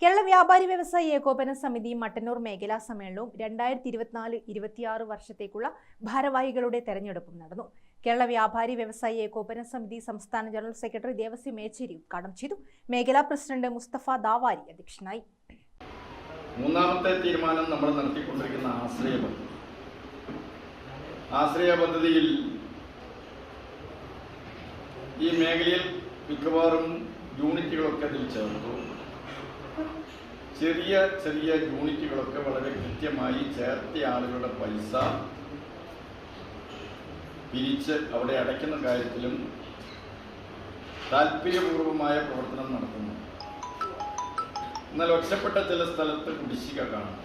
കേരള വ്യാപാരി വ്യവസായി ഏകോപന സമിതി മട്ടന്നൂർ മേഖലാ സമ്മേളനവും 2024-26 വർഷത്തേക്കുള്ള ഭാരവാഹികളുടെ തെരഞ്ഞെടുപ്പും നടന്നു. കേരള വ്യാപാരി വ്യവസായി ഏകോപന സമിതി സംസ്ഥാന ജനറൽ സെക്രട്ടറി ദേവസി മേച്ചേരി ഉദ്ഘാടനം ചെയ്തു. മേഖലാ പ്രസിഡന്റ് മുസ്തഫ ദാവാരി അധ്യക്ഷനായി. മൂന്നാമത്തെ തീരുമാനം നമ്മൾ നടത്തിക്കൊണ്ടിരിക്കുന്ന ആശ്രയ പദ്ധതിയിൽ ഈ മേഖലയിൽ മിക്കവാറും യൂണിറ്റുകളൊക്കെ അതിൽ ചേർത്തു. ചെറിയ ചെറിയ യൂണിറ്റുകളൊക്കെ വളരെ കൃത്യമായി ചേർത്തിയ ആളുകളുടെ പൈസ പിരിച്ച് അവിടെ അടയ്ക്കുന്ന കാര്യത്തിലും താല്പര്യപൂർവമായ പ്രവർത്തനം നടത്തുന്നു. എന്നാൽ ഒറ്റപ്പെട്ട ചില സ്ഥലത്ത് കുടിശ്ശിക കാണും.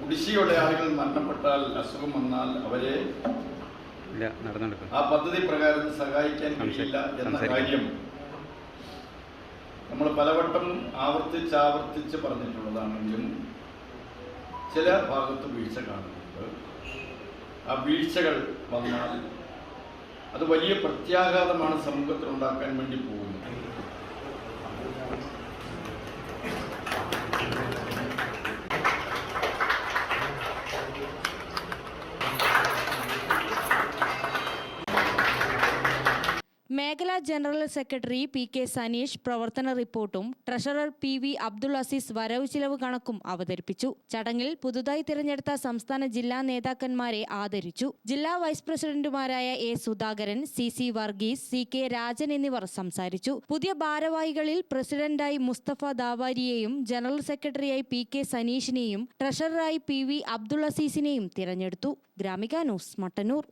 കുടിശ്ശികയുടെ ആളുകൾ മരണപ്പെട്ടാൽ, അസുഖം വന്നാൽ അവരെ ആ പദ്ധതി പ്രകാരം സഹായിക്കാൻ കഴിയില്ല എന്ന കാര്യം നമ്മൾ പലവട്ടം ആവർത്തിച്ച് പറഞ്ഞിട്ടുള്ളതാണെങ്കിലും ചില ഭാഗത്ത് വീഴ്ച കാണുന്നുണ്ട്. ആ വീഴ്ചകൾ വന്നാൽ അത് വലിയ പ്രത്യാഘാതമാണ് സമൂഹത്തിൽ ഉണ്ടാക്കാൻ വേണ്ടി പോകുന്നത്. മേഖലാ ജനറൽ സെക്രട്ടറി PK സനീഷ് പ്രവർത്തന റിപ്പോർട്ടും ട്രഷറർ PV അബ്ദുൾ അസീസ് വരവ് ചിലവ് കണക്കും അവതരിപ്പിച്ചു. ചടങ്ങിൽ പുതുതായി തിരഞ്ഞെടുത്ത സംസ്ഥാന ജില്ലാ നേതാക്കന്മാരെ ആദരിച്ചു. ജില്ലാ വൈസ് പ്രസിഡന്റുമാരായ A Sudhakaran, CC Varghese, CK Rajan എന്നിവർ സംസാരിച്ചു. പുതിയ ഭാരവാഹികളിൽ പ്രസിഡന്റായി മുസ്തഫ ദാവാരിയെയും ജനറൽ സെക്രട്ടറിയായി PK സനീഷിനെയും ട്രഷററായി PV അബ്ദുൾ അസീസിനെയും തിരഞ്ഞെടുത്തു. ഗ്രാമിക ന്യൂസ്, മട്ടന്നൂർ.